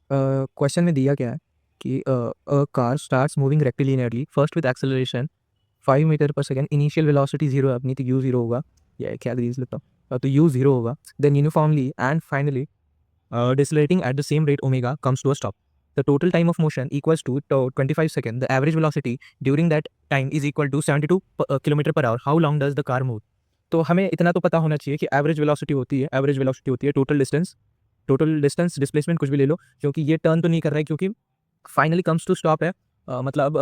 Question में दिया क्या है कि a car starts moving rectilinearly first with acceleration 5 metre per second, initial velocity 0 है अपनी, तो u 0 होगा, या क्या ग्रीज लेता हूँ, तो u 0 होगा, then uniformly and finally decelerating at the same rate omega comes to a stop. The total time of motion equals to 25 seconds. The average velocity during that time is equal to 72 kilometre per hour. How long does the car move? तो हमें इतना तो पता होना चाहिए कि average velocity होती है, एवरेज वेलोसिटी होती है टोटल डिस्टेंस डिस्प्लेसमेंट कुछ भी ले लो, क्योंकि ये टर्न तो नहीं कर रहा है, क्योंकि फाइनली कम्स टू स्टॉप है। मतलब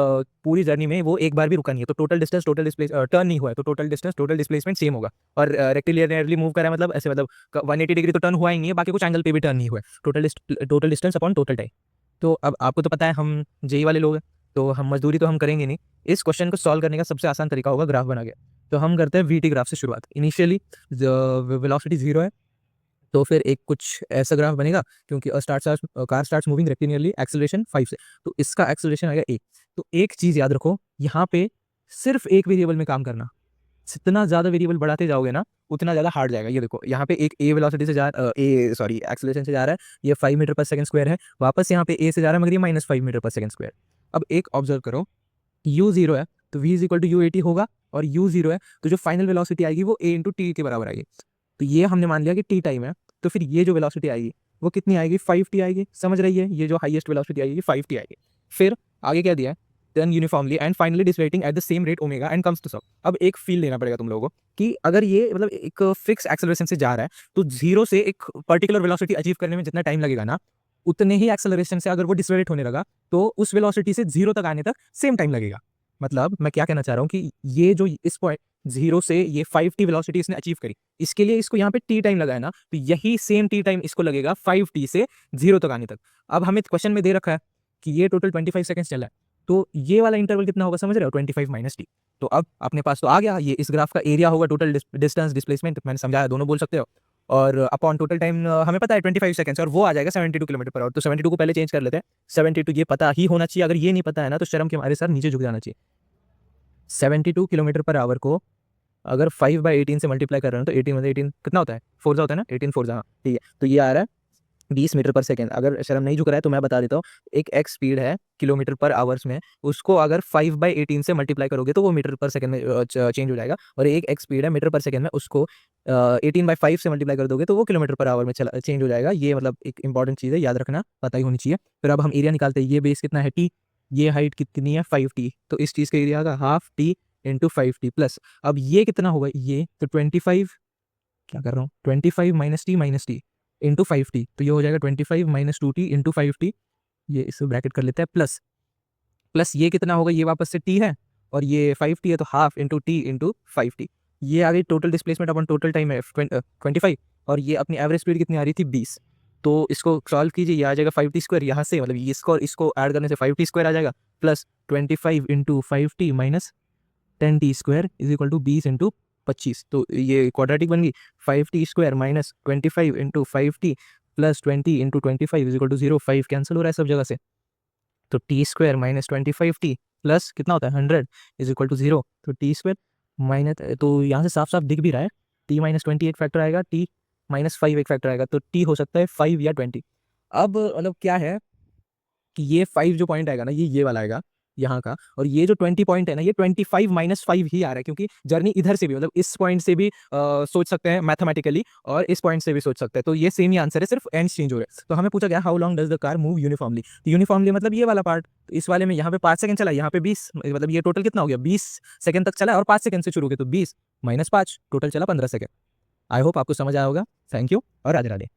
पूरी जर्नी में वो एक बार भी रुका नहीं है, तो total distance total displace turn नहीं हुआ है, तो total distance total displacement same होगा। और रेक्टिलिनियरली मूव करा है, मतलब ऐसे, मतलब 180 डिग्री तो टर्न हुआ ही नहीं है, बाकी कुछ एंगल पे भी टर्न नहीं हुआ है, total distance upon total time. तो अब आपको तो पता है हम जेई वाले लोग हैं, तो हम मजदूरी तो हम करेंगे नहीं। इस क्वेश्चन को सॉल्व करने का सबसे आसान तरीका होगा ग्राफ बना के। तो हम करते हैं वीटी ग्राफ से शुरुआत। इनिशियली वेलोसिटी 0 है, तो फिर एक कुछ ऐसा ग्राफ बनेगा, क्योंकि कार स्टार्ट्स मूविंग रेक्टिलिनियरली, एक्सेलरेशन 5 से, तो इसका एक्सेलरेशन आएगा 1। तो एक चीज़ याद रखो, यहाँ पे सिर्फ एक वेरिएबल में काम करना। जितना ज़्यादा वेरिएबल बढ़ाते जाओगे ना, उतना ज़्यादा हार्ड जाएगा। ये देखो, यहाँ पे एक ए वेलोसिटी से एक्सेलरेशन से जा रहा है, ये 5 मीटर पर सेकंड स्क्वायर है, वापस यहाँ पे ए से जा रहा है, मगर ये -5 मीटर पर सेकंड स्क्वायर। अब एक ऑब्जर्व करो, u 0 है, तो v is equal to u80 होगा, और u 0 है, तो जो फाइनल वेलोसिटी आएगी वो a इंटू टी के बराबर आएगी। तो ये हमने मान लिया कि टी टाइम है, तो फिर ये जो वेलोसिटी आएगी वो कितनी आएगी, 5t आएगी। समझ रही है, ये जो हाईएस्ट वेलोसिटी आएगी 5t आएगी। फिर आगे क्या दिया है, turn uniformly and finally decelerating at the same rate omega and comes to stop. अब एक फील लेना पड़ेगा तुम लोगों को कि अगर ये मतलब एक फिक्स एक्सेलरेशन से जा रहा है, तो जीरो से एक पर्टिकुलर वेलोसिटी अचीव करने में जितना टाइम लगेगा ना, उतने ही एक्सेलरेशन से अगर वो डिसलेट होने लगा, तो उस वेलोसिटी से जीरो तक आने तक सेम टाइम लगेगा। मतलब मैं क्या कहना चाह रहा हूँ कि ये जो इस पॉइंट जीरो से ये 5t वेलोसिटी इसने अचीव करी, इसके लिए इसको यहाँ पे टी टाइम लगाया ना, तो यही सेम टी टाइम इसको लगेगा 5t से जीरो तक आने तक। अब हमें क्वेश्चन में दे रखा है कि ये टोटल 25 सेकंड्स चला है, तो ये वाला इंटरवल कितना होगा, समझ रहे हो, 25 माइनस टी। तो अब अपने पास तो आ गया, ये इस ग्राफ का एरिया होगा, टोटल डिस्टेंस डिस्प्लेसमेंट, मैंने समझाया, दोनों बोल सकते हो। और अपॉन टोटल टाइम हमें पता है 25 सेकंड्स, और वो आ जाएगा 72 किलोमीटर पर आवर। तो 72 को पहले चेंज कर लेते हैं, 72 ये पता ही होना चाहिए, अगर ये नहीं पता है ना तो शर्म के मारे सर नीचे झुक जाना चाहिए। 72 किलोमीटर पर आवर को अगर 5/18 से मल्टीप्लाई कर रहे हो, तो 18 मतलब 18 कितना होता है, फोर्जा होता है ना, 18 फोर्जा, हाँ ठीक है। तो ये आ रहा है 20 मीटर पर सेकंड। अगर शर्म नहीं झुक रहा है तो मैं बता देता हूँ, एक एक्स स्पीड है किलोमीटर पर आवर्स में, उसको अगर 5/18 से मल्टीप्लाई करोगे तो वो मीटर पर सेकंड में चेंज हो जाएगा। और एक एक्स स्पीड है मीटर पर सेकंड में, उसको 18/5 से मल्टीप्लाई कर दोगे तो वो किलोमीटर पर आवर में चेंज हो जाएगा। ये मतलब एक इंपॉर्टेंट चीज़ है, याद रखना, पता ही होनी चाहिए। फिर अब हम एरिया निकालते हैं, ये बेस कितना है टी, ये हाइट कितनी है 5t, तो इस चीज़ का एरिया आएगा half T into 5t plus, अब ये कितना होगा, ये तो 25, क्या कर रहा हूँ, 25 माइनस टी इंटू 5t, तो ये हो जाएगा 25 माइनस 2t इंटू 5t, ये इसे ब्रैकेट कर लेते हैं, प्लस प्लस ये कितना होगा, ये वापस से t है, और ये 5t है, तो half into T into 5t। ये आ गई टोटल डिस्प्लेसमेंट अपन टोटल टाइम है 25, और ये अपनी एवरेज स्पीड कितनी आ रही थी 20। तो इसको सॉल्व कीजिए, ये आ जाएगा 5t स्क्वायर, यहाँ से मतलब इसको और इसको ऐड करने से 5t स्क्वायर आ जाएगा, plus 25 into 5t minus 10t square is equal to 20 into 25। तो ये क्वाड्रेटिक बन गई, 5t square minus 25 into 5t plus 20 into 25 is equal to 0, 5 cancel हो रहा है सब जगह से, तो T square minus 25t plus कितना होता है 100 इज इक्वल टू 0। तो टी स्क्वायर माइनस, तो यहाँ से साफ साफ दिख भी रहा है, t माइनस 20 एक फैक्टर आएगा, t माइनस 5 एक फैक्टर आएगा, तो t हो सकता है 5 या 20। अब मतलब क्या है कि ये 5 जो पॉइंट आएगा ना, ये वाला आएगा यहाँ का, और ये जो 20 पॉइंट है ना, ये 25 माइनस 5 ही आ रहा है, क्योंकि जर्नी इधर से भी, मतलब इस पॉइंट से भी सोच सकते हैं मैथमेटिकली, और इस पॉइंट से भी सोच सकते हैं, तो ये सेम ही आंसर है, सिर्फ एंड्स चेंज हो रहे हैं। तो हमें पूछा गया how long does the car move uniformly, तो यूनिफॉर्मली मतलब ये वाला पार्ट, तो इस वाले में यहाँ पे 5 सेकंड चला, यहाँ पे 20, मतलब ये टोटल कितना हो गया, 20 सेकंड तक चला, और 5 सेकंड से शुरू हो गया, तो 20 माइनस 5 टोटल चला 15 सेकंड। आई होप आपको समझ आया होगा। थैंक यू और राधे राधे।